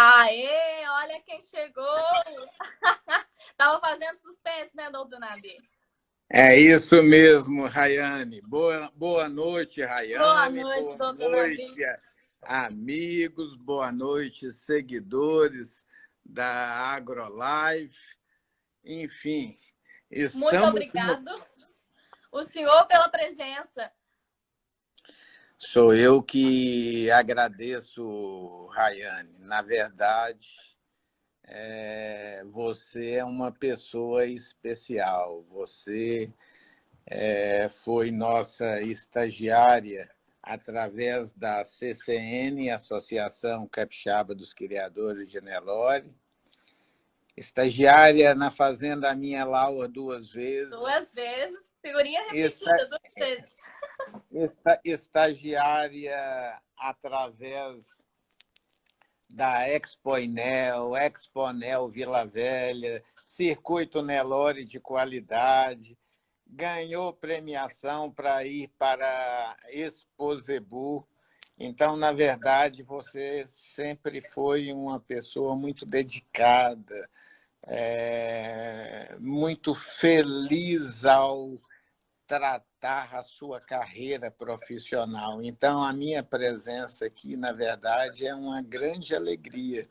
Aê, olha quem chegou! Tava fazendo suspense, né, doutor Nabi? É isso mesmo, Rayane. Boa noite, Boa Rayane. noite, Boa doutor Nabi. noite, amigos. Boa noite, seguidores da AgroLife. Enfim, Muito estamos. obrigado. O senhor pela presença. Sou eu que agradeço, Rayane. Na verdade, você é uma pessoa especial. Você foi nossa estagiária através da CCN, Associação Capixaba dos Criadores de Nelore, estagiária na Fazenda Minha Laura 2 vezes, vezes. Figurinha esta, repetida 2 vezes. estagiária através da Expoinel, Exponel Vila Velha, Circuito Nelore de Qualidade, ganhou premiação para ir para Exposebu. Então, na verdade, você sempre foi uma pessoa muito dedicada, muito feliz ao tratar a sua carreira profissional. Então, a minha presença aqui, na verdade, é uma grande alegria.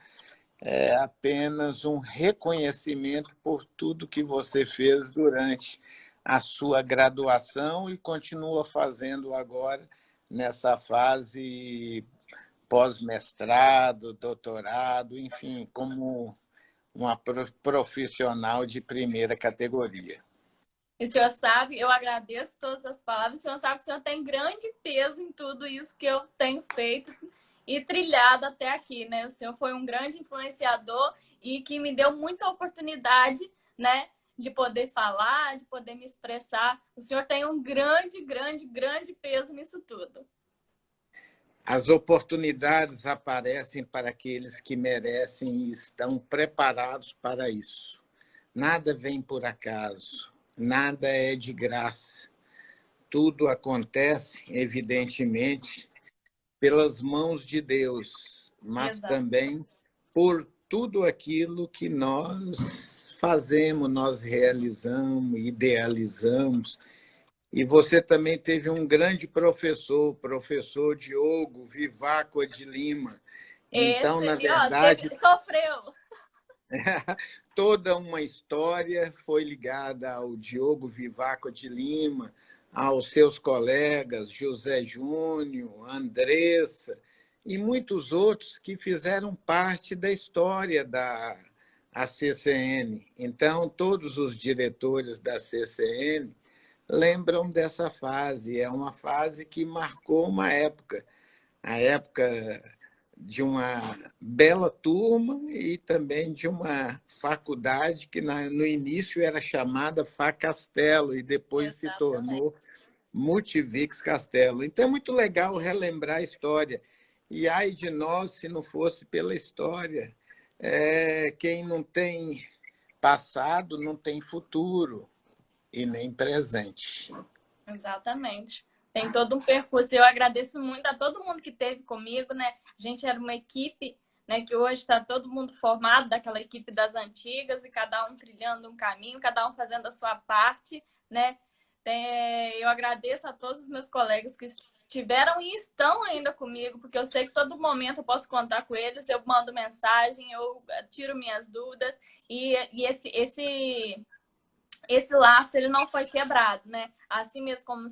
É apenas um reconhecimento por tudo que você fez durante a sua graduação e continua fazendo agora nessa fase pós-mestrado, doutorado, enfim, como uma profissional de primeira categoria. E o senhor sabe, eu agradeço todas as palavras. O senhor sabe que o senhor tem grande peso em tudo isso que eu tenho feito e trilhado até aqui, né? O senhor foi um grande influenciador e que me deu muita oportunidade, né, de poder falar, de poder me expressar. O senhor tem um grande peso nisso tudo. As oportunidades aparecem para aqueles que merecem e estão preparados para isso. Nada vem por acaso, nada é de graça. Tudo acontece, evidentemente, pelas mãos de Deus, mas Exato. também por tudo aquilo que nós fazemos, nós realizamos, idealizamos. E você também teve um grande professor, professor Diogo Viváqua de Lima. Então, Esse na aí, ó, verdade, sofreu. toda uma história foi ligada ao Diogo Viváqua de Lima, aos seus colegas José Júnior, Andressa e muitos outros que fizeram parte da história da CCN. Então, todos os diretores da CCN lembram dessa fase. É uma fase que marcou uma época, a época de uma bela turma e também de uma faculdade que no início era chamada Facastelo e depois se Exatamente. tornou Multivix Castelo. Então é muito legal relembrar a história. E ai de nós se não fosse pela história. Quem não tem passado não tem futuro e nem presente. Exatamente. Tem todo um percurso. Eu agradeço muito a todo mundo que esteve comigo, né? A gente era uma equipe, né, que hoje está todo mundo formado daquela equipe das antigas e cada um trilhando um caminho, cada um fazendo a sua parte, né? Eu agradeço a todos os meus colegas que estiveram e estão ainda comigo, porque eu sei que todo momento eu posso contar com eles, eu mando mensagem, eu tiro minhas dúvidas e esse laço ele não foi quebrado, né? Assim mesmo como o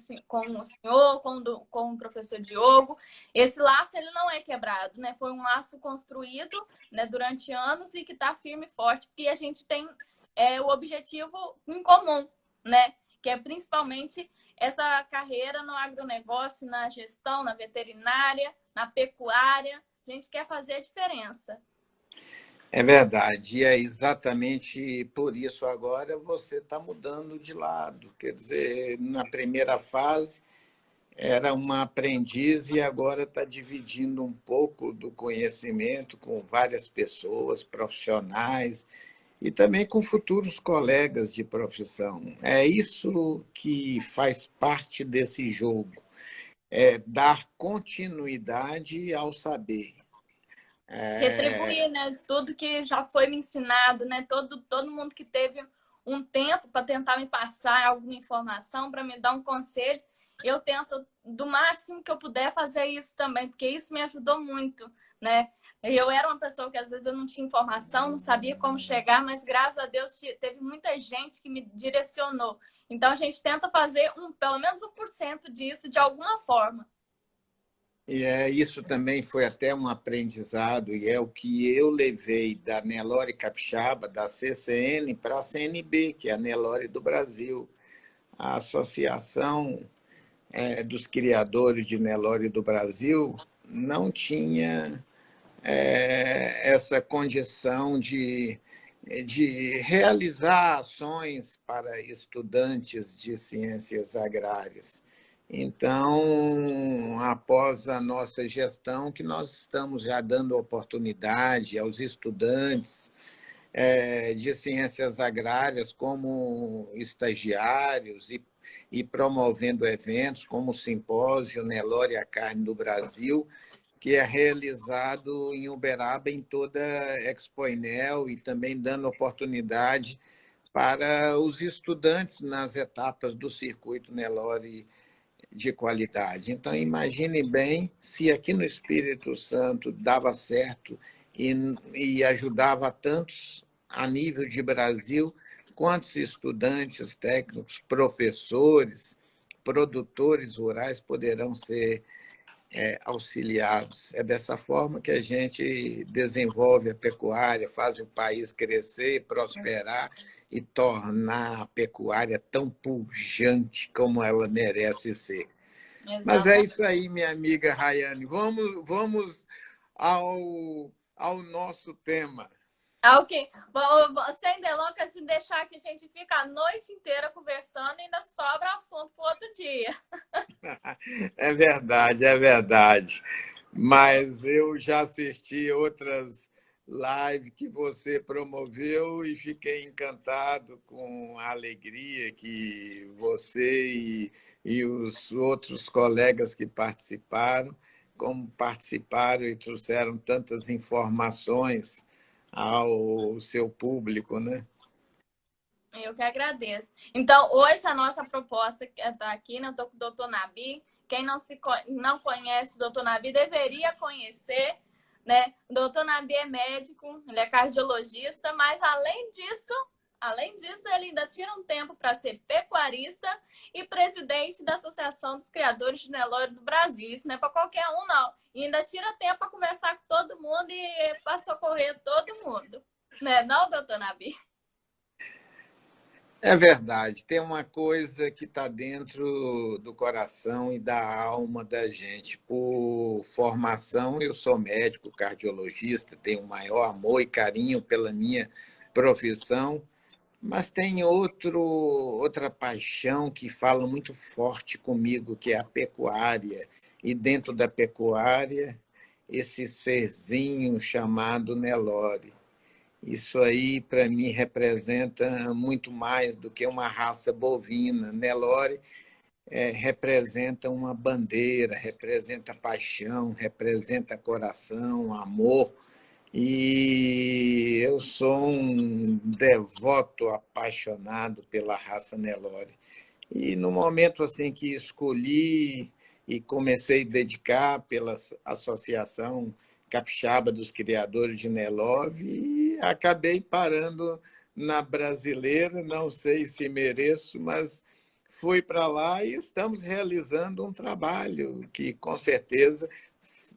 senhor, com o professor Diogo, esse laço ele não é quebrado, né? Foi um laço construído, né, durante anos e que está firme e forte, porque a gente tem o objetivo em comum, né? Que é principalmente essa carreira no agronegócio, na gestão, na veterinária, na pecuária. A gente quer fazer a diferença. É verdade, e é exatamente por isso agora você está mudando de lado. Quer dizer, na primeira fase era uma aprendiz e agora está dividindo um pouco do conhecimento com várias pessoas, profissionais, e também com futuros colegas de profissão. É isso que faz parte desse jogo, é dar continuidade ao saber. retribuir, né? Tudo que já foi me ensinado, né? Todo mundo que teve um tempo para tentar me passar alguma informação, para me dar um conselho, eu tento, do máximo que eu puder, fazer isso também, porque isso me ajudou muito, né? Eu era uma pessoa que às vezes eu não tinha informação, não sabia como chegar, mas graças a Deus teve muita gente que me direcionou. Então a gente tenta fazer pelo menos 1% disso de alguma forma. E isso também foi até um aprendizado, e é o que eu levei da Nelore Capixaba, da CCN, para a CNB, que é a Nelore do Brasil. A Associação dos Criadores de Nelore do Brasil não tinha essa condição de realizar ações para estudantes de ciências agrárias. Então, após a nossa gestão, que nós estamos já dando oportunidade aos estudantes de ciências agrárias como estagiários e promovendo eventos como o Simpósio Nelore a Carne do Brasil, que é realizado em Uberaba, em toda a Expoinel, e também dando oportunidade para os estudantes nas etapas do circuito Nelore de qualidade. Então, imagine bem se aqui no Espírito Santo dava certo e ajudava tantos a nível de Brasil, quantos estudantes, técnicos, professores, produtores rurais poderão ser auxiliados. É dessa forma que a gente desenvolve a pecuária, faz o país crescer, prosperar e tornar a pecuária tão pujante como ela merece ser. Mas é Exatamente. isso aí, minha amiga Rayane. Vamos ao nosso tema. Ok. Sem delongas, se deixar que a gente fica a noite inteira conversando e ainda sobra assunto para outro dia. É verdade, é verdade. Mas eu já assisti outras lives que você promoveu e fiquei encantado com a alegria que você e os outros colegas que participaram, como participaram e trouxeram tantas informações ao seu público, né? Eu que agradeço. Então, hoje a nossa proposta está aqui, né? Eu estou com o doutor Nabi. Quem não conhece o doutor Nabi deveria conhecer, né? O doutor Nabi é médico, ele é cardiologista, mas além disso, ele ainda tira um tempo para ser pecuarista e presidente da Associação dos Criadores de Nelore do Brasil. Isso não é para qualquer um, não. E ainda tira tempo para conversar com todo mundo e para socorrer todo mundo. Né? Não, doutor Nabi? É verdade, tem uma coisa que está dentro do coração e da alma da gente. Por formação, eu sou médico cardiologista, tenho um maior amor e carinho pela minha profissão, mas tem outra paixão que fala muito forte comigo, que é a pecuária. E dentro da pecuária, esse serzinho chamado Nelore. Isso aí, para mim, representa muito mais do que uma raça bovina. Nelore representa uma bandeira, representa paixão, representa coração, amor. E eu sou um devoto apaixonado pela raça Nelore. E no momento assim que escolhi e comecei a dedicar pela Associação Capixaba dos Criadores de Nelore, e acabei parando na brasileira, não sei se mereço, mas fui para lá e estamos realizando um trabalho que, com certeza,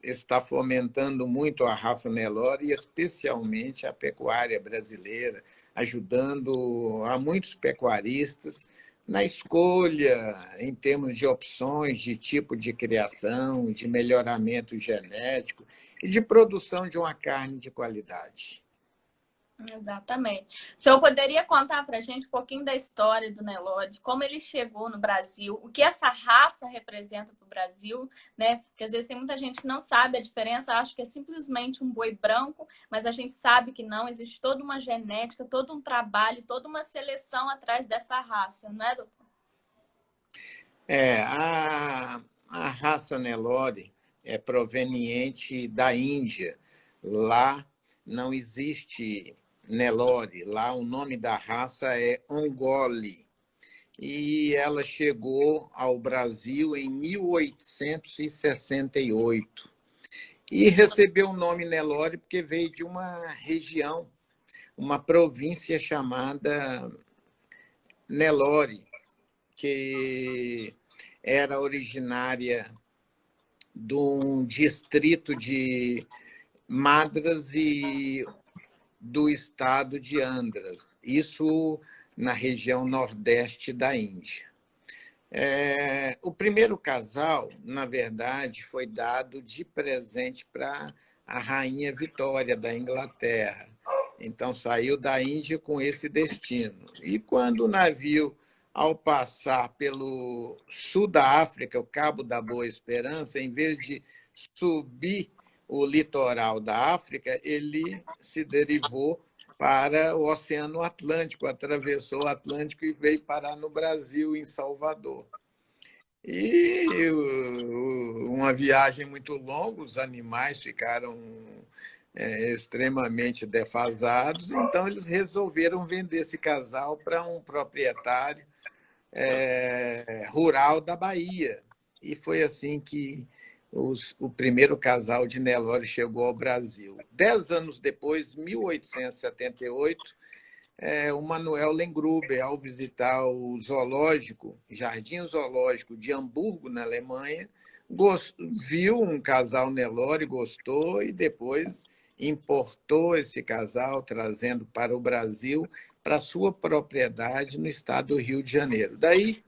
está fomentando muito a raça Nelore e especialmente a pecuária brasileira, ajudando a muitos pecuaristas na escolha, em termos de opções de tipo de criação, de melhoramento genético e de produção de uma carne de qualidade. Exatamente. O senhor poderia contar para a gente um pouquinho da história do Nelore, de como ele chegou no Brasil, o que essa raça representa para o Brasil, né? Porque às vezes tem muita gente que não sabe a diferença, acha que é simplesmente um boi branco, mas a gente sabe que não, existe toda uma genética, todo um trabalho, toda uma seleção atrás dessa raça, não é, doutor? A raça Nelore é proveniente da Índia, Lá não existe Nelore, lá o nome da raça é Ongole. E ela chegou ao Brasil em 1868. E recebeu o nome Nelore porque veio de uma região, uma província chamada Nelore, que era originária de um distrito de Madras e do estado de Andhras, isso na região nordeste da Índia. O primeiro casal, na verdade, foi dado de presente para a rainha Vitória da Inglaterra. Então, saiu da Índia com esse destino. E quando o navio, ao passar pelo sul da África, o Cabo da Boa Esperança, em vez de subir o litoral da África, ele se derivou para o Oceano Atlântico, atravessou o Atlântico e veio parar no Brasil, em Salvador. E uma viagem muito longa, os animais ficaram extremamente defasados, então eles resolveram vender esse casal para um proprietário rural da Bahia. E foi assim que o primeiro casal de Nelore chegou ao Brasil. 10 anos depois, 1878, o Manuel Lengruber, ao visitar o zoológico, Jardim Zoológico de Hamburgo, na Alemanha, viu um casal Nelore, gostou e depois importou esse casal, trazendo para o Brasil, para sua propriedade no estado do Rio de Janeiro. Daí,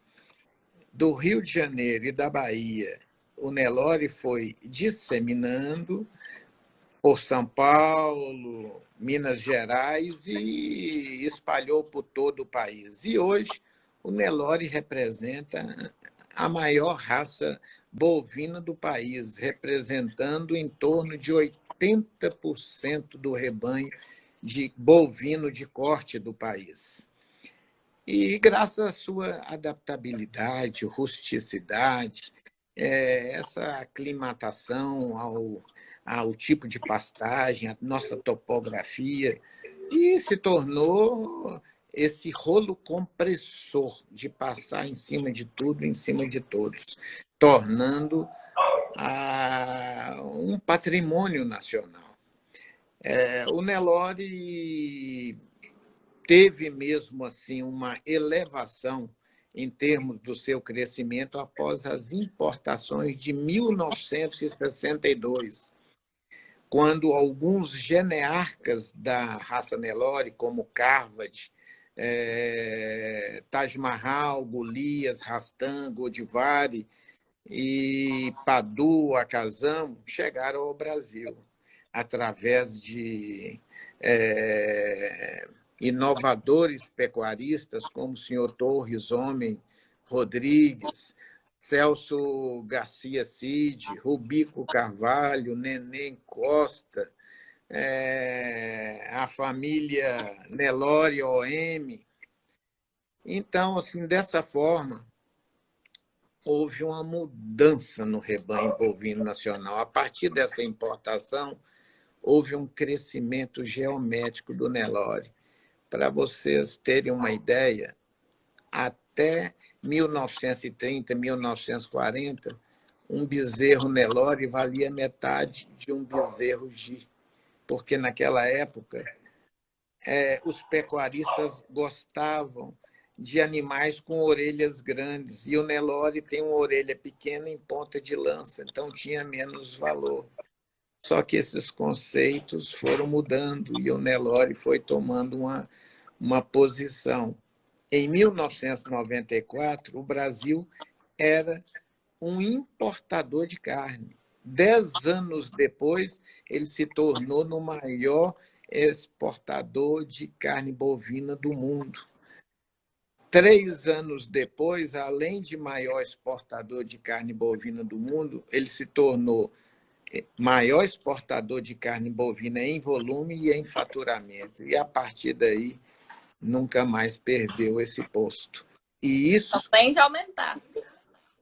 do Rio de Janeiro e da Bahia, o Nelore foi disseminando por São Paulo, Minas Gerais e espalhou por todo o país. E hoje o Nelore representa a maior raça bovina do país, representando em torno de 80% do rebanho de bovino de corte do país. E graças à sua adaptabilidade, rusticidade, essa aclimatação ao tipo de pastagem, a nossa topografia, e se tornou esse rolo compressor de passar em cima de tudo, em cima de todos, tornando um patrimônio nacional. O Nelore teve mesmo assim uma elevação em termos do seu crescimento após as importações de 1962, quando alguns genearcas da raça Nelore, como Carvad, Taj Mahal, Golias, Rastan, Godivari e Padu, Akazam, chegaram ao Brasil através de inovadores pecuaristas como o senhor Torres Homem Rodrigues, Celso Garcia Cid, Rubico Carvalho, Neném Costa, a família Nelore OM. Então, assim, dessa forma, houve uma mudança no rebanho bovino nacional. A partir dessa importação, houve um crescimento geométrico do Nelore. Para vocês terem uma ideia, até 1930, 1940, um bezerro Nelore valia metade de um bezerro Gi, porque naquela época os pecuaristas gostavam de animais com orelhas grandes, e o Nelore tem uma orelha pequena em ponta de lança, então tinha menos valor. Só que esses conceitos foram mudando e o Nelore foi tomando uma posição. Em 1994, o Brasil era um importador de carne. 10 anos depois, ele se tornou no maior exportador de carne bovina do mundo. 3 anos depois, além de maior exportador de carne bovina do mundo, ele se tornou maior exportador de carne bovina em volume e em faturamento. E, a partir daí, nunca mais perdeu esse posto. E isso tende a aumentar.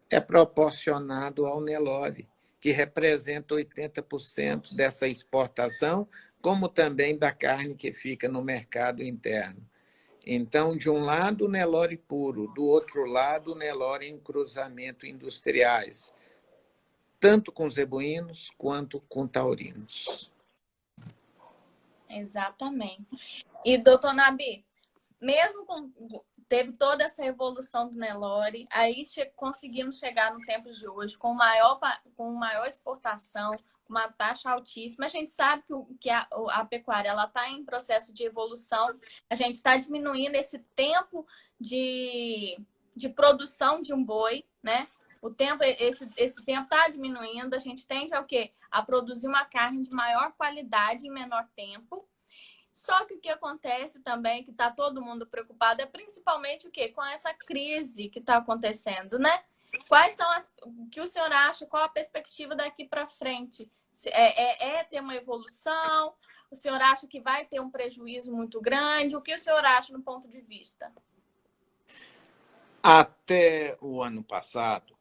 É proporcionado ao Nelore, que representa 80% dessa exportação, como também da carne que fica no mercado interno. Então, de um lado, o Nelore puro, do outro lado, o Nelore em cruzamento industriais, tanto com zebuínos quanto com taurinos. Exatamente. E, doutor Nabi, mesmo teve toda essa evolução do Nelore, aí conseguimos chegar no tempo de hoje com maior exportação, uma taxa altíssima. A gente sabe que a pecuária ela está em processo de evolução, a gente está diminuindo esse tempo de produção de um boi, né? Esse tempo está diminuindo, a gente tende a, o quê? A produzir uma carne de maior qualidade em menor tempo. Só que o que acontece também, que está todo mundo preocupado, é principalmente o quê? Com essa crise que está acontecendo, né? Quais são o que o senhor acha? Qual a perspectiva daqui para frente? Ter uma evolução? O senhor acha que vai ter um prejuízo muito grande? O que o senhor acha no ponto de vista? Até o ano passado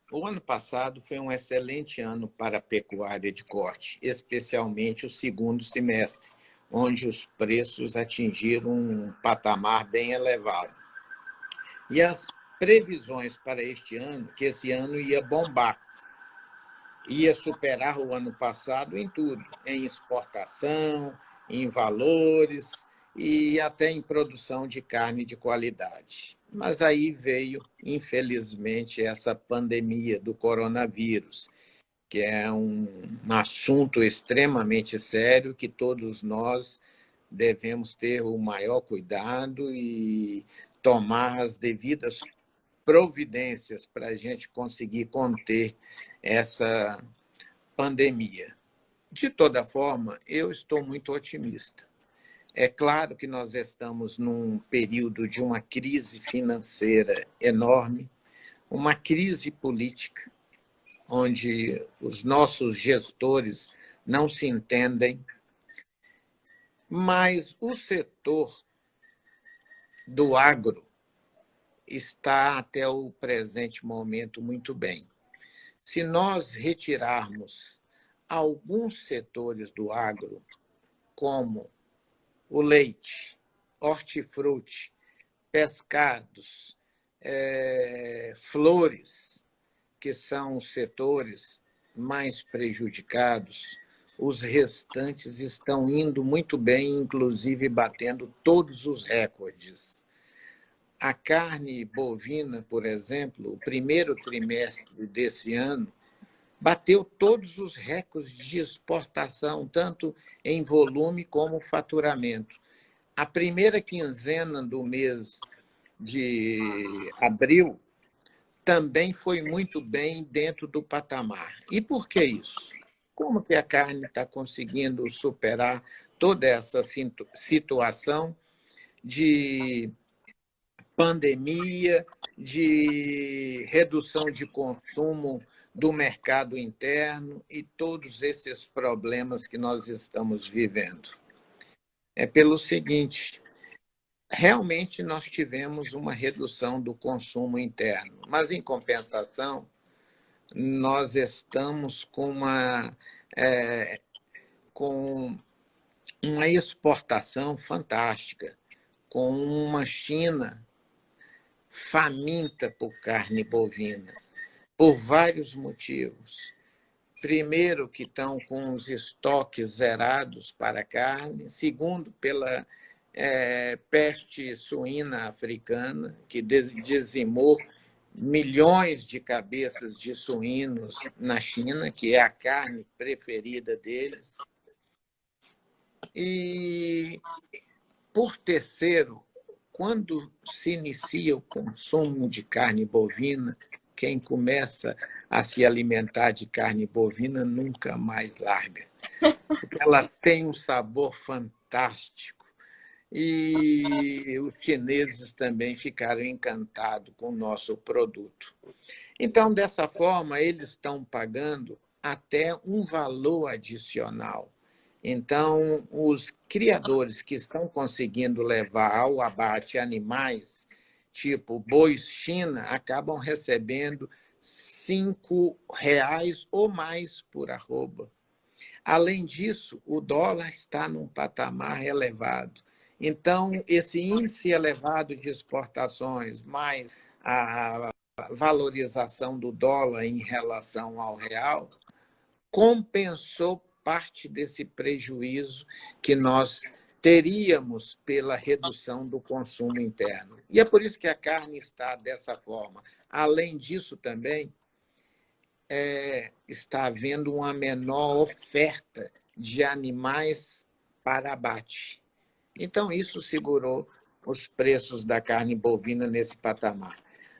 foi um excelente ano para a pecuária de corte, especialmente o segundo semestre, onde os preços atingiram um patamar bem elevado. E as previsões para este ano, que esse ano ia bombar, ia superar o ano passado em tudo, em exportação, em valores e até em produção de carne de qualidade. Mas aí veio, infelizmente, essa pandemia do coronavírus, que é um assunto extremamente sério que todos nós devemos ter o maior cuidado e tomar as devidas providências para a gente conseguir conter essa pandemia. De toda forma, eu estou muito otimista. É claro que nós estamos num período de uma crise financeira enorme, uma crise política, onde os nossos gestores não se entendem, mas o setor do agro está até o presente momento muito bem. Se nós retirarmos alguns setores do agro, como o leite, hortifruti, pescados, flores, que são os setores mais prejudicados, os restantes estão indo muito bem, inclusive batendo todos os recordes. A carne bovina, por exemplo, o primeiro trimestre desse ano, bateu todos os recordes de exportação, tanto em volume como faturamento. A primeira quinzena do mês de abril também foi muito bem dentro do patamar. E por que isso? Como que a carne está conseguindo superar toda essa situação de pandemia, de redução de consumo do mercado interno e todos esses problemas que nós estamos vivendo? É pelo seguinte: realmente nós tivemos uma redução do consumo interno, mas, em compensação, nós estamos com uma exportação fantástica, com uma China faminta por carne bovina, por vários motivos. Primeiro, que estão com os estoques zerados para carne. Segundo, pela peste suína africana, que dizimou milhões de cabeças de suínos na China, que é a carne preferida deles. E, por terceiro, quando se inicia o consumo de carne bovina, quem começa a se alimentar de carne bovina nunca mais larga, porque ela tem um sabor fantástico. E os chineses também ficaram encantados com o nosso produto. Então, dessa forma, eles estão pagando até um valor adicional. Então, os criadores que estão conseguindo levar ao abate animais, tipo bois China, acabam recebendo R$ 5 ou mais por arroba. Além disso, o dólar está num patamar elevado. Então, esse índice elevado de exportações, mais a valorização do dólar em relação ao real, compensou parte desse prejuízo que nós teríamos pela redução do consumo interno. E é por isso que a carne está dessa forma. Além disso, também, está havendo uma menor oferta de animais para abate. Então, isso segurou os preços da carne bovina nesse patamar.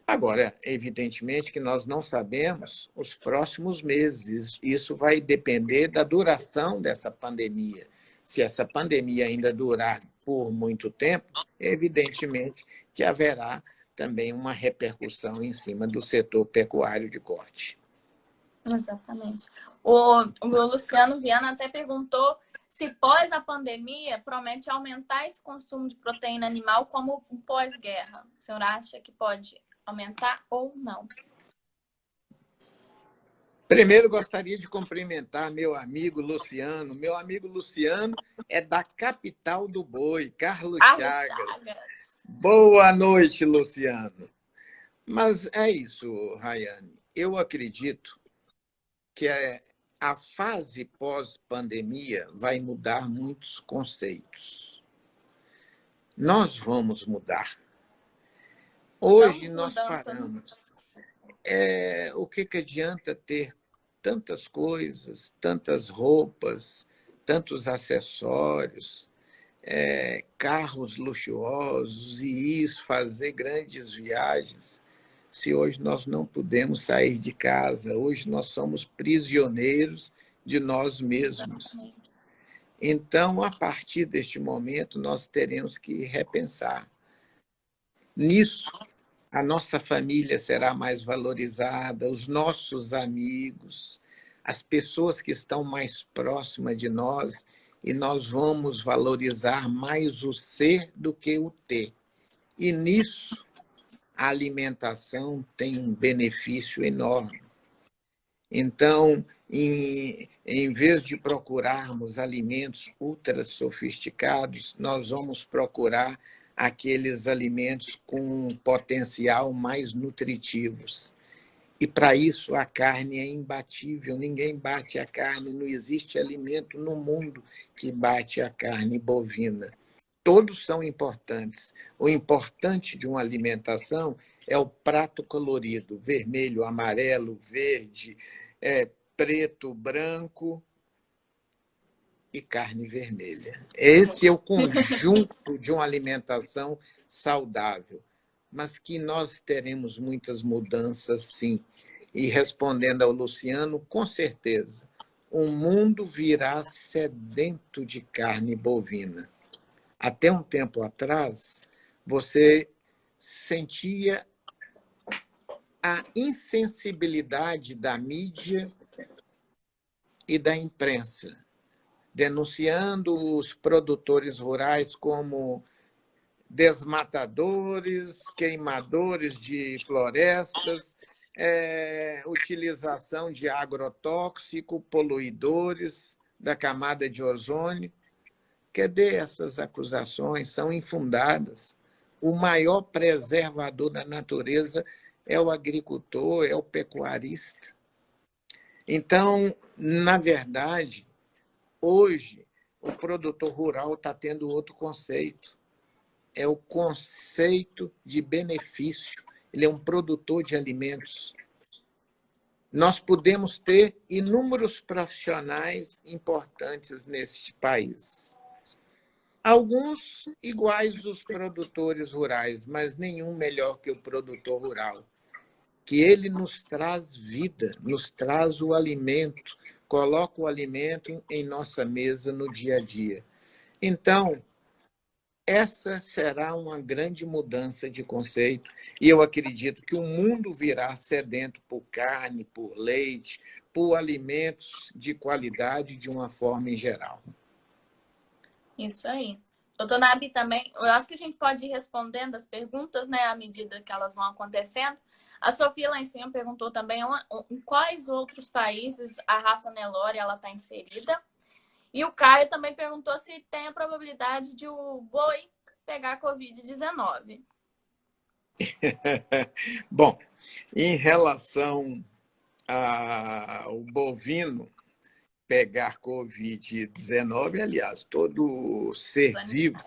Agora, evidentemente que nós não sabemos os próximos meses. Isso vai depender da duração dessa pandemia. Se essa pandemia ainda durar por muito tempo, evidentemente que haverá também uma repercussão em cima do setor pecuário de corte. Exatamente. O Luciano Viana até perguntou se pós a pandemia promete aumentar esse consumo de proteína animal como um pós-guerra. O senhor acha que pode aumentar ou não? Primeiro, gostaria de cumprimentar meu amigo Luciano. Meu amigo Luciano é da capital do boi, Carlos Chagas. Boa noite, Luciano. Mas é isso, Rayane. Eu acredito que a fase pós-pandemia vai mudar muitos conceitos. Nós vamos mudar. Hoje nós paramos. O que adianta ter tantas coisas, tantas roupas, tantos acessórios, carros luxuosos e isso, fazer grandes viagens, se hoje nós não podemos sair de casa? Hoje nós somos prisioneiros de nós mesmos. Então, a partir deste momento, nós teremos que repensar. Nisso, a nossa família será mais valorizada, os nossos amigos, as pessoas que estão mais próximas de nós, e nós vamos valorizar mais o ser do que o ter. E nisso, a alimentação tem um benefício enorme. Então, em vez de procurarmos alimentos ultra sofisticados, nós vamos procurar aqueles alimentos com um potencial mais nutritivos. E, para isso, a carne é imbatível. Ninguém bate a carne, não existe alimento no mundo que bate a carne bovina. Todos são importantes. O importante de uma alimentação é o prato colorido, vermelho, amarelo, verde, preto, branco e carne vermelha. Esse é o conjunto de uma alimentação saudável, mas que nós teremos muitas mudanças, sim. E respondendo ao Luciano, com certeza, o mundo virá sedento de carne bovina. Até um tempo atrás, você sentia a insensibilidade da mídia e da imprensa, denunciando os produtores rurais como desmatadores, queimadores de florestas, utilização de agrotóxico, poluidores da camada de ozônio. Cadê essas acusações? São infundadas. O maior preservador da natureza é o agricultor, é o pecuarista. Então, na verdade, hoje, o produtor rural está tendo outro conceito. É o conceito de benefício. Ele é um produtor de alimentos. Nós podemos ter inúmeros profissionais importantes neste país. Alguns iguais aos produtores rurais, mas nenhum melhor que o produtor rural, que ele nos traz vida, nos traz o alimento, coloca o alimento em nossa mesa no dia a dia. Então, essa será uma grande mudança de conceito, e eu acredito que o mundo virá sedento por carne, por leite, por alimentos de qualidade de uma forma em geral. Isso aí. Doutor Nabi, também, eu acho que a gente pode ir respondendo as perguntas, né, à medida que elas vão acontecendo. A Sofia lá em cima perguntou também em quais outros países a raça Nelore está inserida. E o Caio também perguntou se tem a probabilidade de o boi pegar Covid-19. Bom, em relação ao bovino pegar Covid-19, aliás, todo ser vivo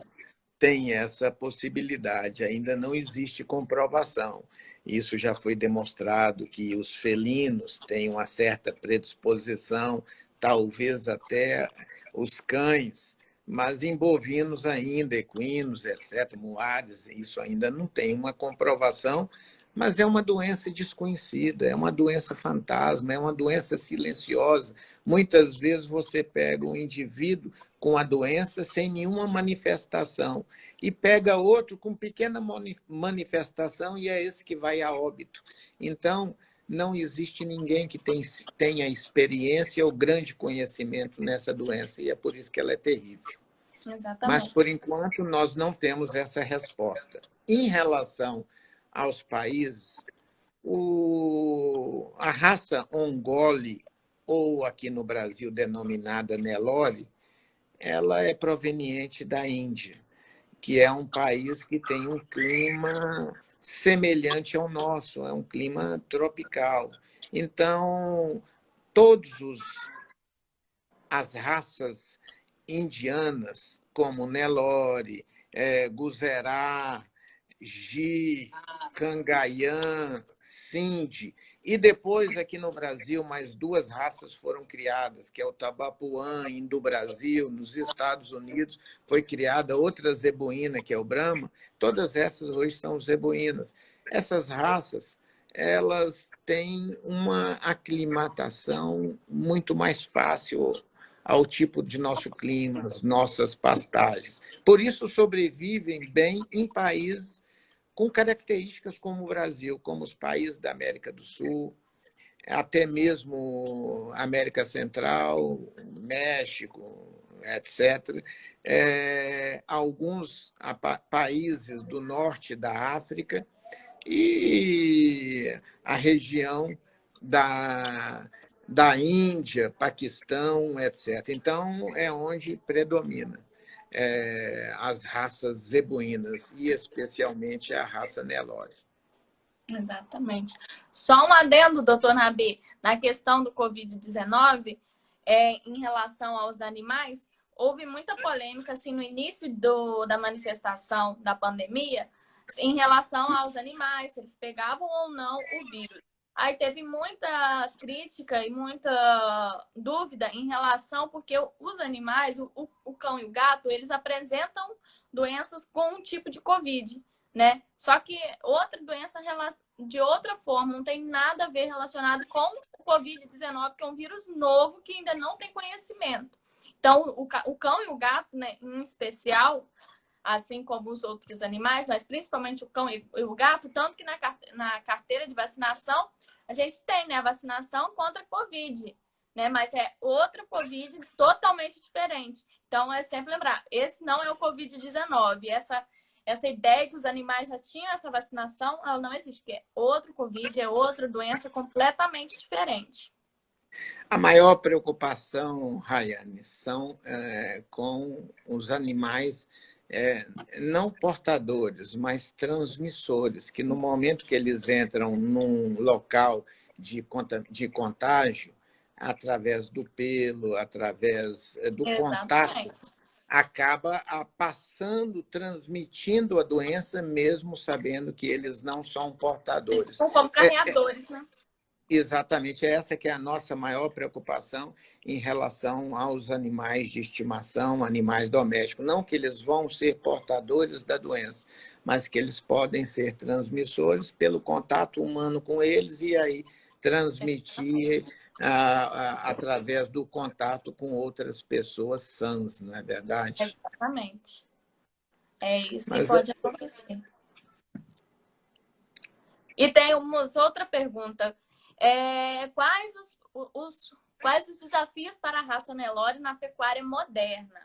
tem essa possibilidade, ainda não existe comprovação. Isso já foi demonstrado que os felinos têm uma certa predisposição, talvez até os cães, mas em bovinos ainda, equinos, etc., muares, isso ainda não tem uma comprovação, mas é uma doença desconhecida, é uma doença fantasma, é uma doença silenciosa. Muitas vezes você pega um indivíduo com a doença sem nenhuma manifestação e pega outro com pequena manifestação e é esse que vai a óbito. Então, não existe ninguém que tenha experiência ou grande conhecimento nessa doença e é por isso que ela é terrível. Exatamente. Mas, por enquanto, nós não temos essa resposta. Em relação aos países, a raça Ongole, ou aqui no Brasil denominada Nelore, ela é proveniente da Índia, que é um país que tem um clima semelhante ao nosso, é um clima tropical. Então, todas as raças indianas, como Nelore, Guzerá, Gi, Cangaiã, Sindhi, e depois, aqui no Brasil, mais duas raças foram criadas, que é o Tabapuã, Indo-Brasil, nos Estados Unidos, foi criada outra zebuína, que é o Brahma. Todas essas hoje são zebuínas. Essas raças, elas têm uma aclimatação muito mais fácil ao tipo de nosso clima, as nossas pastagens. Por isso, sobrevivem bem em países com características como o Brasil, como os países da América do Sul, até mesmo América Central, México, etc. Alguns países do norte da África e a região da Índia, Paquistão, etc. Então, é onde predomina as raças zebuínas, e especialmente a raça Nelore. Exatamente. Só um adendo, doutor Nabi, na questão do Covid-19, em relação aos animais, houve muita polêmica assim, no início da manifestação da pandemia em relação aos animais, se eles pegavam ou não o vírus. Aí teve muita crítica e muita dúvida em relação, porque os animais, o cão e o gato, eles apresentam doenças com um tipo de Covid, né? Só que outra doença de outra forma, não tem nada a ver relacionado com o Covid-19, que é um vírus novo que ainda não tem conhecimento. Então, o cão e o gato, né, em especial, assim como os outros animais, mas principalmente o cão e o gato, tanto que na carteira de vacinação, a gente tem, né, a vacinação contra a Covid, né, mas é outra Covid totalmente diferente. Então, é sempre lembrar, esse não é o Covid-19. Essa ideia que os animais já tinham essa vacinação, ela não existe, porque é outro Covid, é outra doença completamente diferente. A maior preocupação, Rayane, são com os animais não portadores, mas transmissores, que no momento que eles entram num local de contágio, através do pelo, através do contato, acaba passando, transmitindo a doença, mesmo sabendo que eles não são portadores. Eles são como carreadores, né? Exatamente, essa que é a nossa maior preocupação em relação aos animais de estimação, animais domésticos. Não que eles vão ser portadores da doença, mas que eles podem ser transmissores pelo contato humano com eles e aí transmitir através do contato com outras pessoas sãs, não é verdade? Exatamente. É isso que pode acontecer. E tem outra pergunta. Quais os desafios para a raça Nelore na pecuária moderna?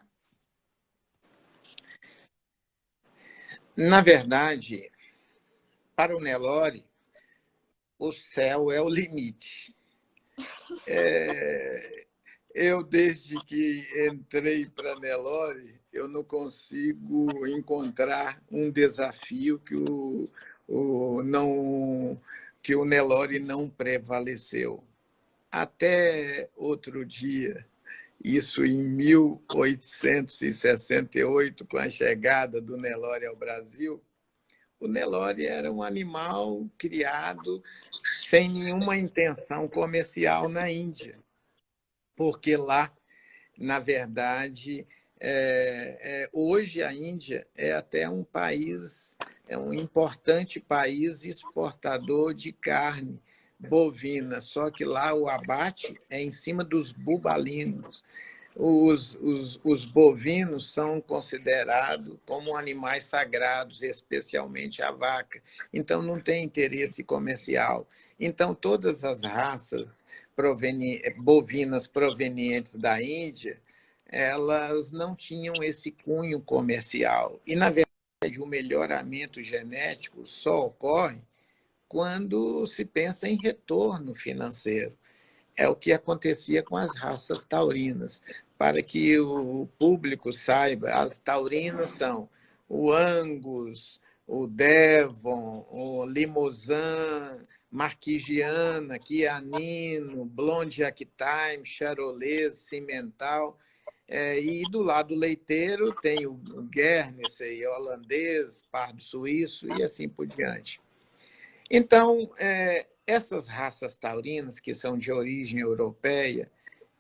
Na verdade, para o Nelore, o céu é o limite. Eu, desde que entrei para a Nelore, eu não consigo encontrar um desafio que o Nelore não prevaleceu. Até outro dia, isso em 1868, com a chegada do Nelore ao Brasil, o Nelore era um animal criado sem nenhuma intenção comercial na Índia, porque lá, na verdade, hoje a Índia é até um país, é um importante país exportador de carne bovina, só que lá o abate é em cima dos bubalinos. Os bovinos são considerados como animais sagrados, especialmente a vaca. Então, não tem interesse comercial. Então, todas as raças bovinas provenientes da Índia, elas não tinham esse cunho comercial. E, na verdade, o melhoramento genético só ocorre quando se pensa em retorno financeiro. É o que acontecia com as raças taurinas. Para que o público saiba, as taurinas são o Angus, o Devon, o Limousin, Marquigiana, Chianino, Blonde Time, Charolais, Cimental. E do lado leiteiro tem o Guernsey, holandês, Pardo suíço e assim por diante. Então, essas raças taurinas, que são de origem europeia,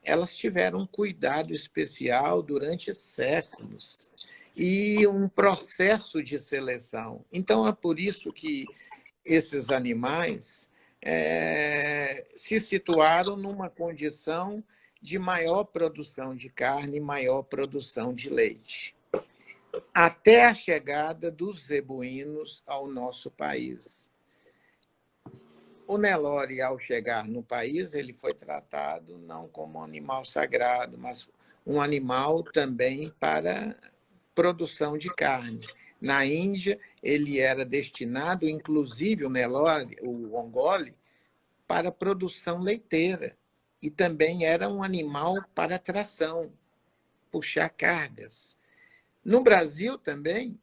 elas tiveram um cuidado especial durante séculos e um processo de seleção. Então, é por isso que esses animais se situaram numa condição de maior produção de carne e maior produção de leite, até a chegada dos zebuínos ao nosso país. O Nelore, ao chegar no país, ele foi tratado não como um animal sagrado, mas um animal também para produção de carne. Na Índia, ele era destinado, inclusive o Nelore, o Ongole, para produção leiteira. E também era um animal para tração, puxar cargas. No Brasil também,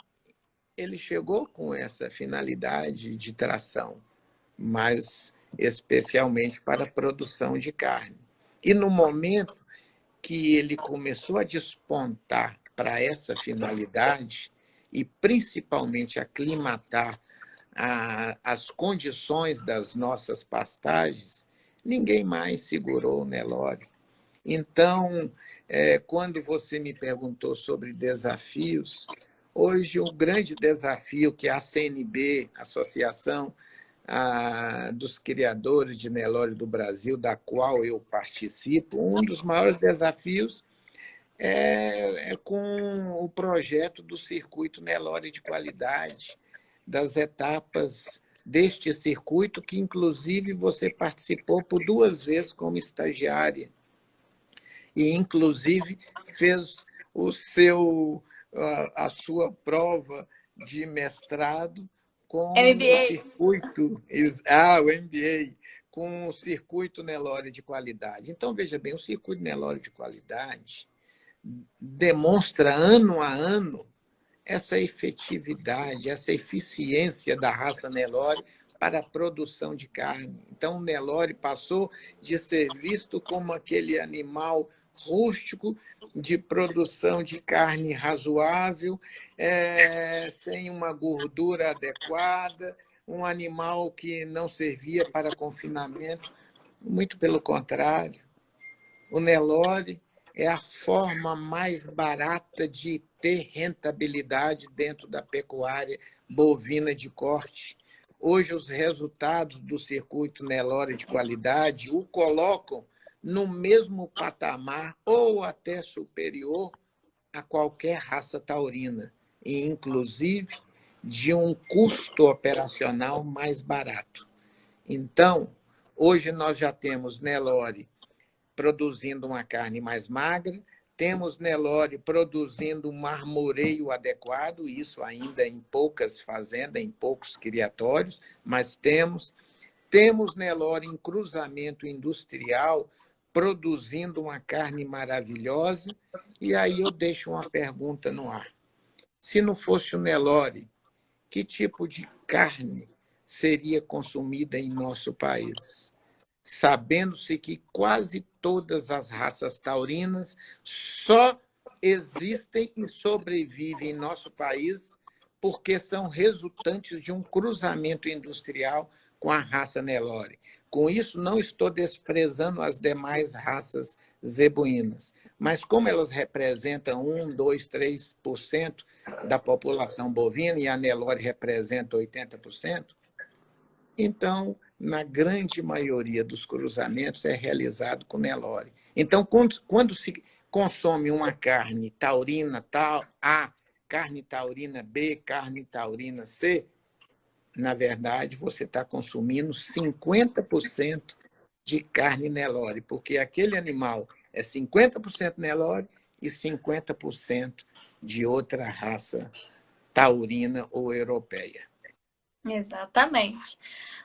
ele chegou com essa finalidade de tração, mas especialmente para a produção de carne. E no momento que ele começou a despontar para essa finalidade, e principalmente aclimatar as condições das nossas pastagens, ninguém mais segurou o Nelore. Então, quando você me perguntou sobre desafios, hoje o grande desafio que a CNB, Associação dos Criadores de Nelore do Brasil, da qual eu participo, um dos maiores desafios é com o projeto do Circuito Nelore de Qualidade, das etapas deste circuito, que inclusive você participou por 2 vezes como estagiária, e inclusive fez a sua prova de mestrado com o MBA. circuito, o MBA, com o circuito Nelore de qualidade. Então, veja bem, o circuito Nelore de qualidade demonstra ano a ano essa efetividade, essa eficiência da raça Nelore para a produção de carne. Então, o Nelore passou de ser visto como aquele animal rústico de produção de carne razoável, sem uma gordura adequada, um animal que não servia para confinamento. Muito pelo contrário, o Nelore é a forma mais barata de ter rentabilidade dentro da pecuária bovina de corte. Hoje, os resultados do circuito Nelore de qualidade o colocam no mesmo patamar ou até superior a qualquer raça taurina, e inclusive de um custo operacional mais barato. Então, hoje nós já temos Nelore produzindo uma carne mais magra, temos Nelore produzindo um marmoreio adequado, isso ainda em poucas fazendas, em poucos criatórios, mas temos temos Nelore em cruzamento industrial, produzindo uma carne maravilhosa. E aí eu deixo uma pergunta no ar. Se não fosse o Nelore, que tipo de carne seria consumida em nosso país? Sabendo-se que quase todas as raças taurinas só existem e sobrevivem em nosso país porque são resultantes de um cruzamento industrial com a raça Nelore. Com isso, não estou desprezando as demais raças zebuínas, mas como elas representam 1, 2, 3% da população bovina e a Nelore representa 80%, então, na grande maioria dos cruzamentos, é realizado com Nelore. Então, quando se consome uma carne taurina tal, A, carne taurina B, carne taurina C, na verdade, você está consumindo 50% de carne Nelore, porque aquele animal é 50% Nelore e 50% de outra raça taurina ou europeia. Exatamente.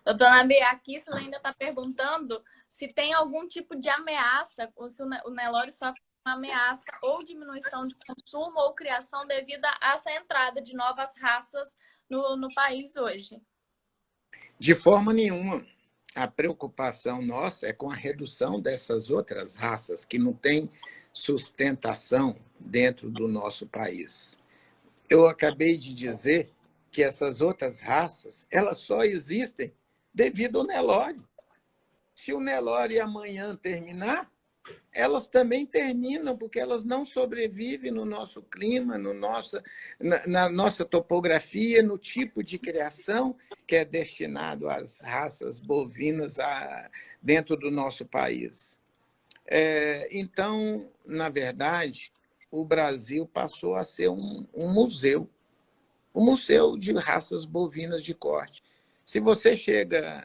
Doutora Nabi, aqui Kisla ainda está perguntando se tem algum tipo de ameaça, ou se o Nelore sofre uma ameaça ou diminuição de consumo ou criação devido a essa entrada de novas raças no país hoje. De forma nenhuma. A preocupação nossa é com a redução dessas outras raças que não têm sustentação dentro do nosso país. Eu acabei de dizer que essas outras raças elas só existem devido ao Nelore. Se o Nelore amanhã terminar, elas também terminam, porque elas não sobrevivem no nosso clima, na nossa topografia, no tipo de criação que é destinado às raças bovinas dentro do nosso país. Então, na verdade, o Brasil passou a ser um museu de raças bovinas de corte. Se você chega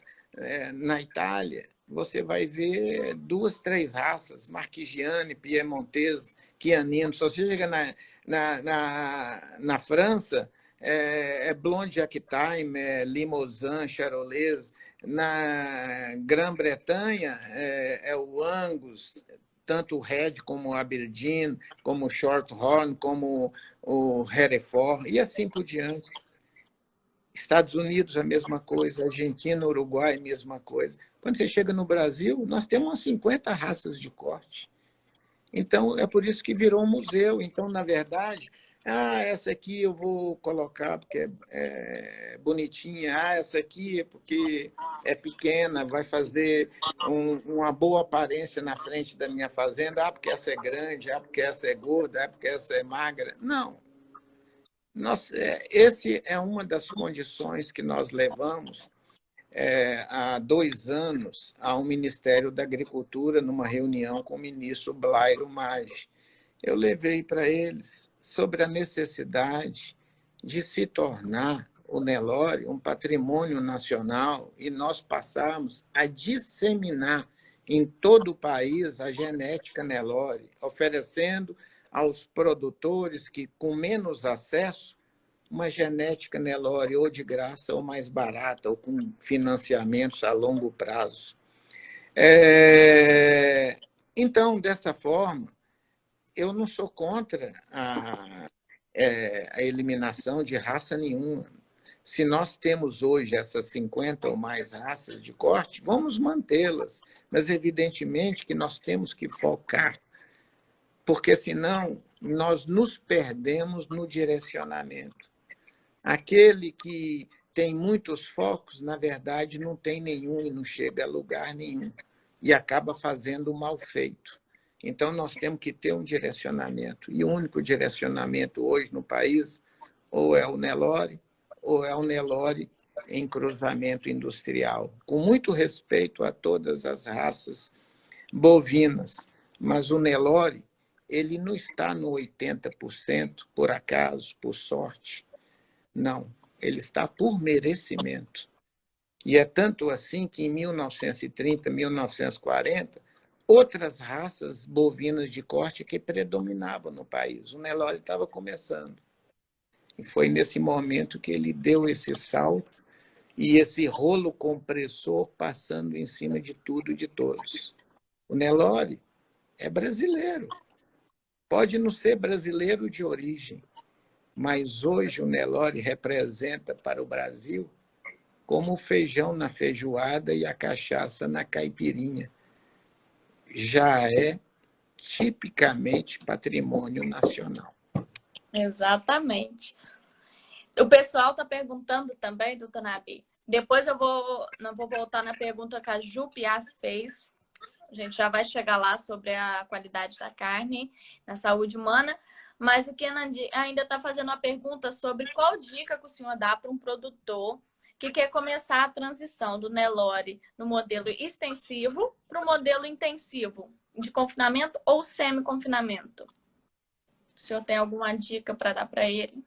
na Itália, você vai ver 2, 3 raças, Marchigiane, Piemontese, Chianino. Se você chega na França, Blonde Aquitaine, Limousin, Charolais. Na Grã-Bretanha, o Angus, tanto o Red como o Aberdeen, como o Shorthorn, como o Hereford, e assim por diante. Estados Unidos, a mesma coisa. Argentina, Uruguai, a mesma coisa. Quando você chega no Brasil, nós temos umas 50 raças de corte. Então, é por isso que virou um museu. Então, na verdade, essa aqui eu vou colocar porque é bonitinha. Essa aqui é porque é pequena, vai fazer uma boa aparência na frente da minha fazenda. Porque essa é grande, porque essa é gorda, porque essa é magra. Não. Esse é uma das condições que nós levamos há 2 anos ao Ministério da Agricultura, numa reunião com o ministro Blairo Maggi. Eu levei para eles sobre a necessidade de se tornar o Nelore um patrimônio nacional e nós passarmos a disseminar em todo o país a genética Nelore, oferecendo aos produtores que, com menos acesso, uma genética Nelore ou de graça ou mais barata, ou com financiamentos a longo prazo. Então, dessa forma, eu não sou contra a eliminação de raça nenhuma. Se nós temos hoje essas 50 ou mais raças de corte, vamos mantê-las, mas evidentemente que nós temos que focar, porque senão nós nos perdemos no direcionamento. Aquele que tem muitos focos, na verdade, não tem nenhum e não chega a lugar nenhum, e acaba fazendo o mal feito. Então, nós temos que ter um direcionamento, e o único direcionamento hoje no país ou é o Nelore, ou é o Nelore em cruzamento industrial, com muito respeito a todas as raças bovinas, mas o Nelore ele não está no 80% por acaso, por sorte. Não, ele está por merecimento. E é tanto assim que em 1930, 1940, outras raças bovinas de corte que predominavam no país. O Nelore estava começando. E foi nesse momento que ele deu esse salto e esse rolo compressor passando em cima de tudo e de todos. O Nelore é brasileiro. Pode não ser brasileiro de origem, mas hoje o Nelore representa para o Brasil como o feijão na feijoada e a cachaça na caipirinha. Já é tipicamente patrimônio nacional. Exatamente. O pessoal está perguntando também, doutor Nabi. Depois não vou voltar na pergunta que a Ju Pias fez. A gente já vai chegar lá sobre a qualidade da carne na saúde humana. Mas o Kenan ainda está fazendo uma pergunta sobre qual dica que o senhor dá para um produtor que quer começar a transição do Nelore no modelo extensivo para o modelo intensivo, de confinamento ou semi-confinamento. O senhor tem alguma dica para dar para ele?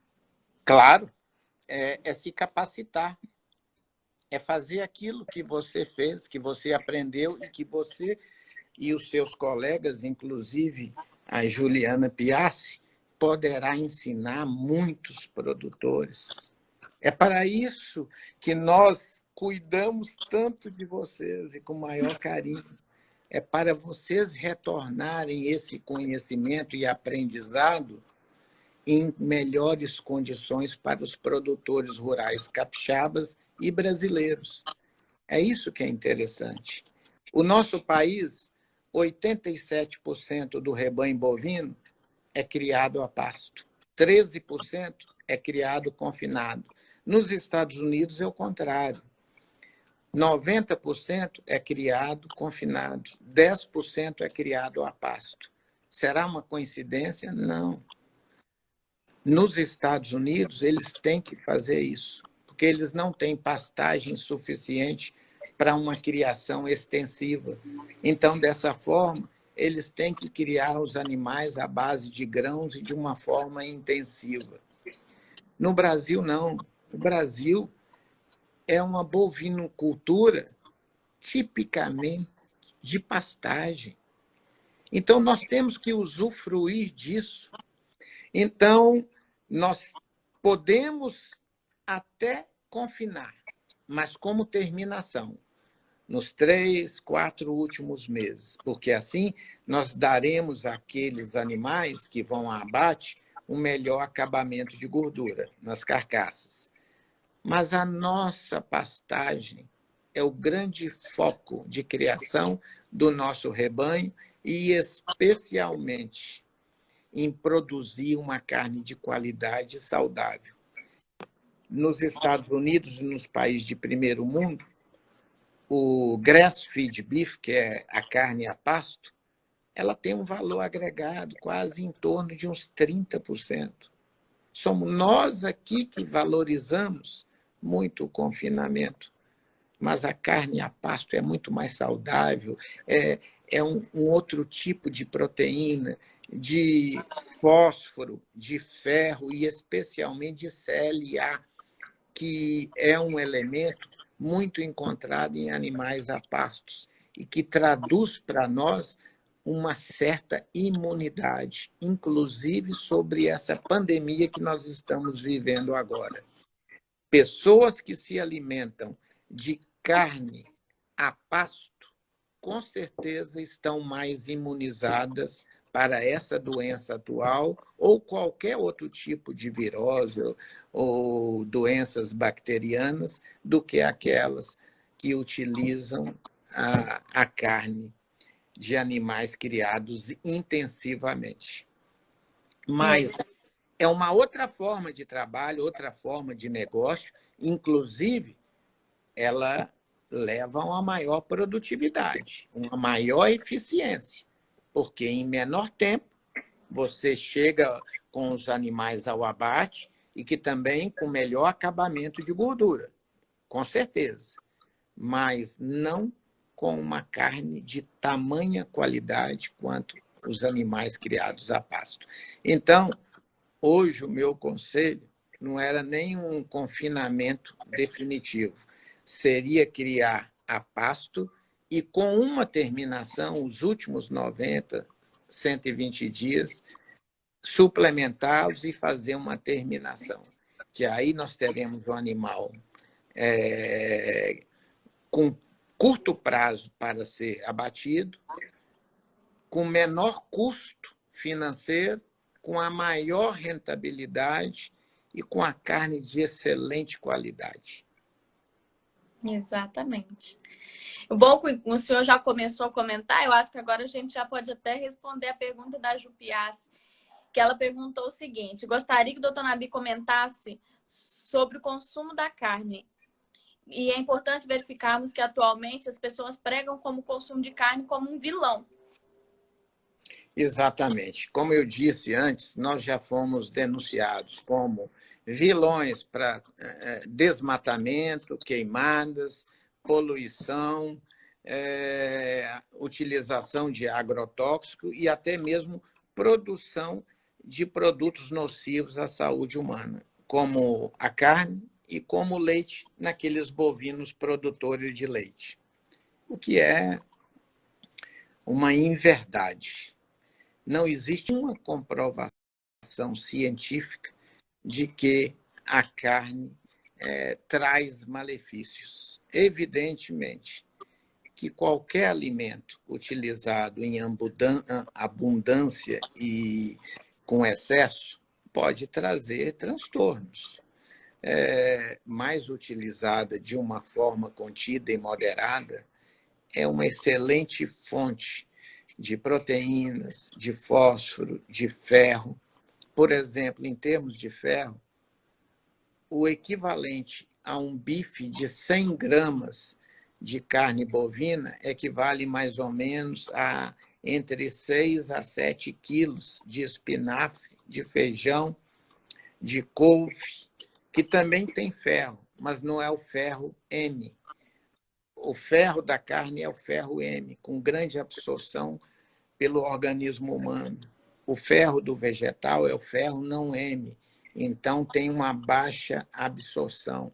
Claro, é se capacitar. É fazer aquilo que você fez, que você aprendeu e que você e os seus colegas, inclusive a Juliana Piassi, poderá ensinar muitos produtores. É para isso que nós cuidamos tanto de vocês e com maior carinho. É para vocês retornarem esse conhecimento e aprendizado em melhores condições para os produtores rurais capixabas e brasileiros. É isso que é interessante. O nosso país, 87% do rebanho bovino é criado a pasto, 13% é criado confinado. Nos Estados Unidos é o contrário. 90% é criado confinado, 10% é criado a pasto. Será uma coincidência? Não. Nos Estados Unidos, eles têm que fazer isso, porque eles não têm pastagem suficiente para uma criação extensiva. Então, dessa forma, eles têm que criar os animais à base de grãos e de uma forma intensiva. No Brasil, não. No Brasil, é uma bovinocultura tipicamente de pastagem. Então, nós temos que usufruir disso. Então, nós podemos até confinar, mas como terminação, nos 3, 4 últimos meses, porque assim nós daremos àqueles animais que vão a abate um melhor acabamento de gordura nas carcaças. Mas a nossa pastagem é o grande foco de criação do nosso rebanho e, especialmente, em produzir uma carne de qualidade e saudável. Nos Estados Unidos e nos países de primeiro mundo, o grass-fed beef, que é a carne a pasto, ela tem um valor agregado quase em torno de uns 30%. Somos nós aqui que valorizamos muito o confinamento, mas a carne a pasto é muito mais saudável, é um outro tipo de proteína, de fósforo, de ferro e especialmente de CLA, que é um elemento muito encontrado em animais a pastos e que traduz para nós uma certa imunidade, inclusive sobre essa pandemia que nós estamos vivendo agora. Pessoas que se alimentam de carne a pasto, com certeza estão mais imunizadas para essa doença atual ou qualquer outro tipo de virose ou doenças bacterianas do que aquelas que utilizam a carne de animais criados intensivamente. Mas é uma outra forma de trabalho, outra forma de negócio, inclusive ela leva a uma maior produtividade, uma maior eficiência, porque em menor tempo você chega com os animais ao abate e que também com melhor acabamento de gordura, com certeza, mas não com uma carne de tamanha qualidade quanto os animais criados a pasto. Então, hoje o meu conselho não era nem um confinamento definitivo, seria criar a pasto e, com uma terminação, os últimos 90, 120 dias, suplementá-los e fazer uma terminação, que aí nós teremos um animal com curto prazo para ser abatido, com menor custo financeiro, com a maior rentabilidade e com a carne de excelente qualidade. Exatamente. O bom que o senhor já começou a comentar, eu acho que agora a gente já pode até responder a pergunta da Jupiás, que ela perguntou o seguinte: gostaria que o doutor Nabi comentasse sobre o consumo da carne. E é importante verificarmos que atualmente as pessoas pregam como o consumo de carne como um vilão. Exatamente. Como eu disse antes, nós já fomos denunciados como vilões para desmatamento, queimadas, poluição, utilização de agrotóxico e até mesmo produção de produtos nocivos à saúde humana, como a carne e como o leite naqueles bovinos produtores de leite, o que é uma inverdade. Não existe uma comprovação científica de que a carne traz malefícios. Evidentemente que qualquer alimento utilizado em abundância e com excesso pode trazer transtornos. Mais utilizada de uma forma contida e moderada, é uma excelente fonte de proteínas, de fósforo, de ferro. Por exemplo, em termos de ferro, o equivalente a um bife de 100 gramas de carne bovina equivale mais ou menos a entre 6 a 7 quilos de espinafre, de feijão, de couve, que também tem ferro, mas não é o ferro M. O ferro da carne é o ferro M, com grande absorção pelo organismo humano. O ferro do vegetal é o ferro não M, então tem uma baixa absorção.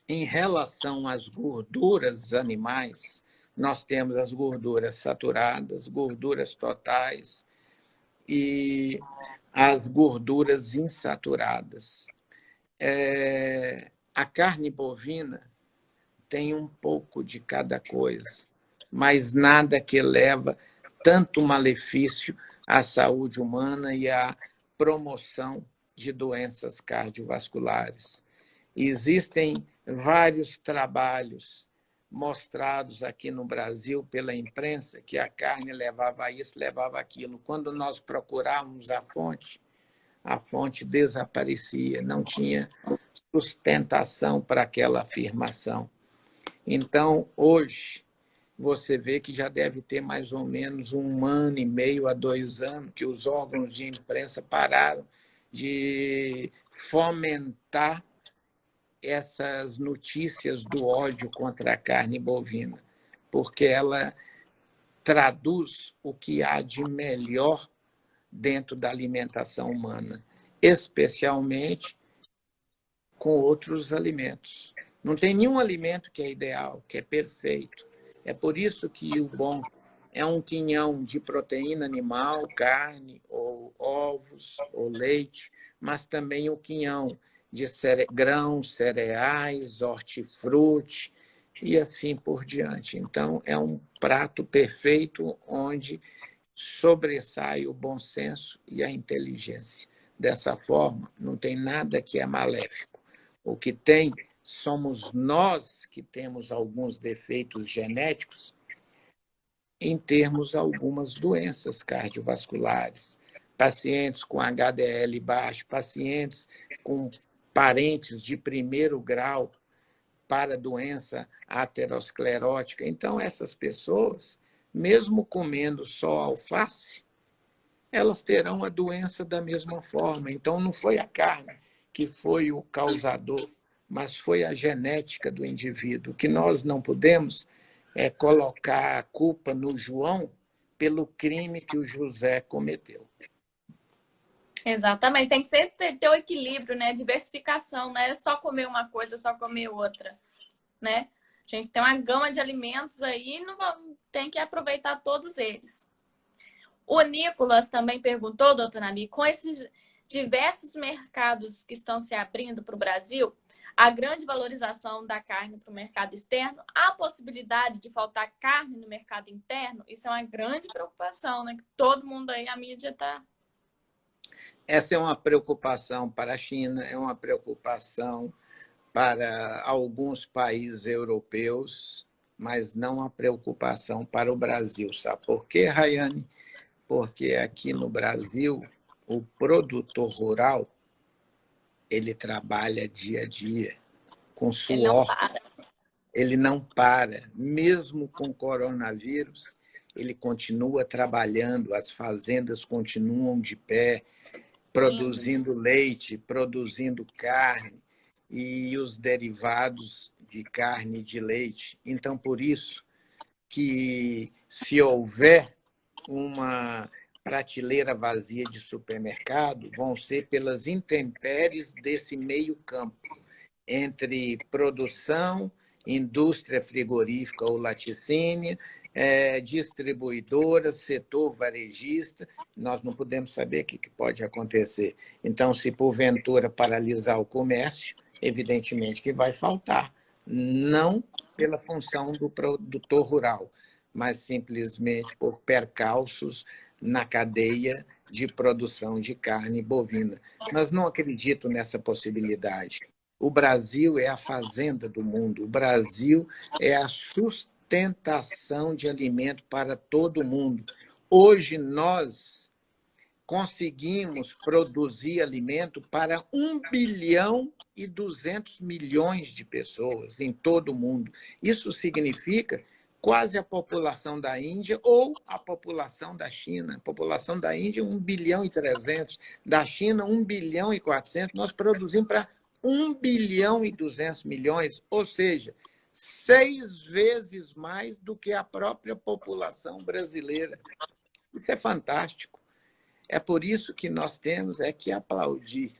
Em relação às gorduras animais, nós temos as gorduras saturadas, gorduras totais e as gorduras insaturadas. A carne bovina tem um pouco de cada coisa, mas nada que leva tanto malefício à saúde humana e à promoção de doenças cardiovasculares. Existem vários trabalhos mostrados aqui no Brasil pela imprensa que a carne levava isso, levava aquilo. Quando nós procurávamos a fonte desaparecia, não tinha sustentação para aquela afirmação. Então, hoje, você vê que já deve ter mais ou menos 1 ano e meio a 2 anos que os órgãos de imprensa pararam de fomentar essas notícias do ódio contra a carne bovina, porque ela traduz o que há de melhor dentro da alimentação humana, especialmente com outros alimentos. Não tem nenhum alimento que é ideal, que é perfeito. É por isso que o bom é um quinhão de proteína animal, carne, ou ovos, ou leite, mas também o quinhão de grãos, cereais, hortifruti e assim por diante. Então, é um prato perfeito onde sobressai o bom senso e a inteligência. Dessa forma, não tem nada que é maléfico. O que tem somos nós que temos alguns defeitos genéticos em termos algumas doenças cardiovasculares, pacientes com HDL baixo, pacientes com parentes de primeiro grau para doença aterosclerótica. Então, essas pessoas, mesmo comendo só alface, elas terão a doença da mesma forma. Então, não foi a carne que foi o causador, mas foi a genética do indivíduo. O que nós não podemos é colocar a culpa no João pelo crime que o José cometeu. Exatamente, tem que sempre ter o equilíbrio, né? Diversificação, não é só comer uma coisa, só comer outra, né? A gente tem uma gama de alimentos aí, tem que aproveitar todos eles. O Nicolas também perguntou, doutora Nabi, com esses diversos mercados que estão se abrindo para o Brasil, a grande valorização da carne para o mercado externo, a possibilidade de faltar carne no mercado interno, isso é uma grande preocupação, né? Todo mundo aí, a mídia está... Essa é uma preocupação para a China, é uma preocupação para alguns países europeus, mas não a preocupação para o Brasil. Sabe por quê, Rayane? Porque aqui no Brasil, o produtor rural ele trabalha dia a dia, com Ele não suor, para. ele não para. Mesmo com coronavírus, ele continua trabalhando, as fazendas continuam de pé, produzindo Lindos. leite, produzindo carne e os derivados de carne e de leite. Então, por isso que se houver uma prateleira vazia de supermercado, vão ser pelas intempéries desse meio campo entre produção, indústria frigorífica ou laticínio, distribuidora, setor varejista. Nós não podemos saber o que pode acontecer. Então, se porventura paralisar o comércio, evidentemente que vai faltar. Não pela função do produtor rural, mas simplesmente por percalços na cadeia de produção de carne bovina. Mas não acredito nessa possibilidade. O Brasil é a fazenda do mundo, o Brasil é a sustentação de alimento para todo mundo. Hoje nós conseguimos produzir alimento para 1,2 bilhão de pessoas em todo o mundo. Isso significa quase a população da Índia ou a população da China. A população da Índia, 1,3 bilhão, da China, 1,4 bilhão. Nós produzimos para 1,2 bilhão, ou seja, 6 vezes mais do que a própria população brasileira. Isso é fantástico. É por isso que nós temos que aplaudir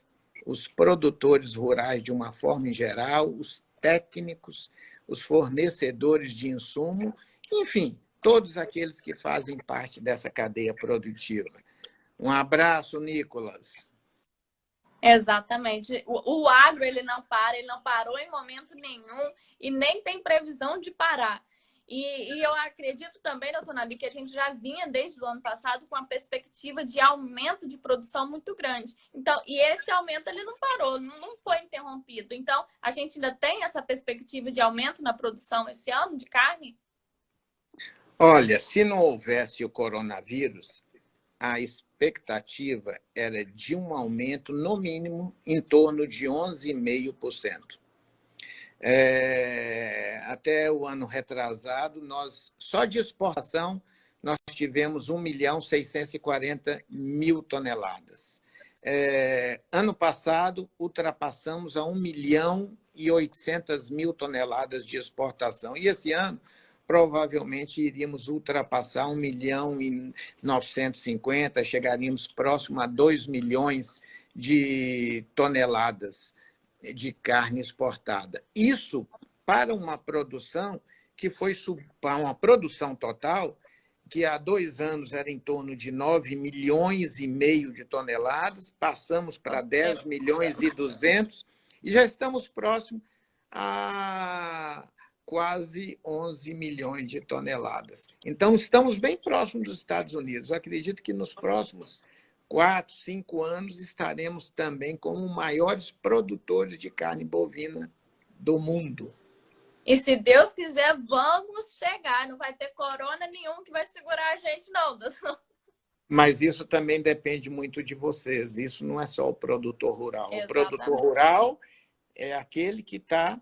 os produtores rurais de uma forma em geral, os técnicos, os fornecedores de insumo, enfim, todos aqueles que fazem parte dessa cadeia produtiva. Um abraço, Nicolas. Exatamente. O agro, ele não para, ele não parou em momento nenhum e nem tem previsão de parar. E eu acredito também, doutor Nabi, que a gente já vinha desde o ano passado com a perspectiva de aumento de produção muito grande. Então, e esse aumento ele não parou, não foi interrompido. Então, a gente ainda tem essa perspectiva de aumento na produção esse ano de carne? Olha, se não houvesse o coronavírus, a expectativa era de um aumento, no mínimo, em torno de 11,5%. Até o ano retrasado, só de exportação, nós tivemos 1,640 mil toneladas. Ano passado, ultrapassamos a 1,8 milhão toneladas de exportação. E esse ano, provavelmente, iríamos ultrapassar 1,950 mil, chegaríamos próximo a 2 milhões de toneladas de carne exportada. Isso para uma produção que foi para uma produção total que há 2 anos era em torno de 9,5 milhões de toneladas, passamos para 10,2 milhões e já estamos próximos a quase 11 milhões de toneladas. Então, estamos bem próximos dos Estados Unidos. Eu acredito que nos próximos 4, 5 anos estaremos também como maiores produtores de carne bovina do mundo. E se Deus quiser, vamos chegar. Não vai ter corona nenhum que vai segurar a gente, não, doutor. Mas isso também depende muito de vocês. Isso não é só o produtor rural. Exatamente. O produtor rural é aquele que está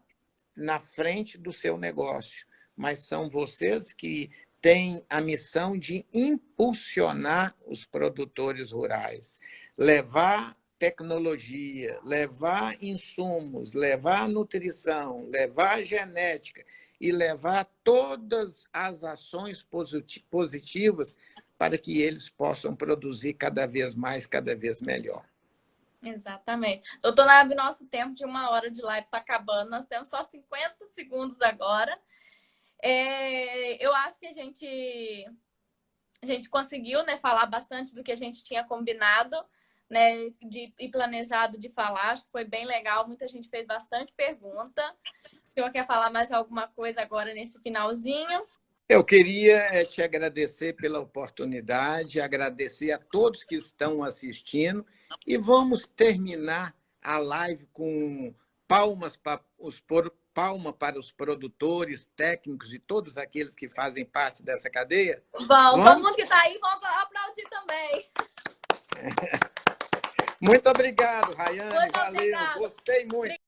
na frente do seu negócio. Mas são vocês que têm a missão de impulsionar os produtores rurais, levar tecnologia, levar insumos, levar nutrição, levar genética e levar todas as ações positivas para que eles possam produzir cada vez mais, cada vez melhor. Exatamente. Doutor Nabi, nosso tempo de 1 hora de live está acabando. Nós temos só 50 segundos agora. Eu acho que a gente conseguiu, né, falar bastante do que a gente tinha combinado. né, e planejado de falar. Acho que foi bem legal, muita gente fez bastante pergunta. O senhor quer falar mais alguma coisa agora nesse finalzinho? Eu queria te agradecer pela oportunidade, agradecer a todos que estão assistindo e vamos terminar a live com palmas para os produtores, técnicos e todos aqueles que fazem parte dessa cadeia. Bom, todo mundo que está aí, vamos aplaudir também. Muito obrigado, Rayane. Muito Valeu, obrigada. gostei muito.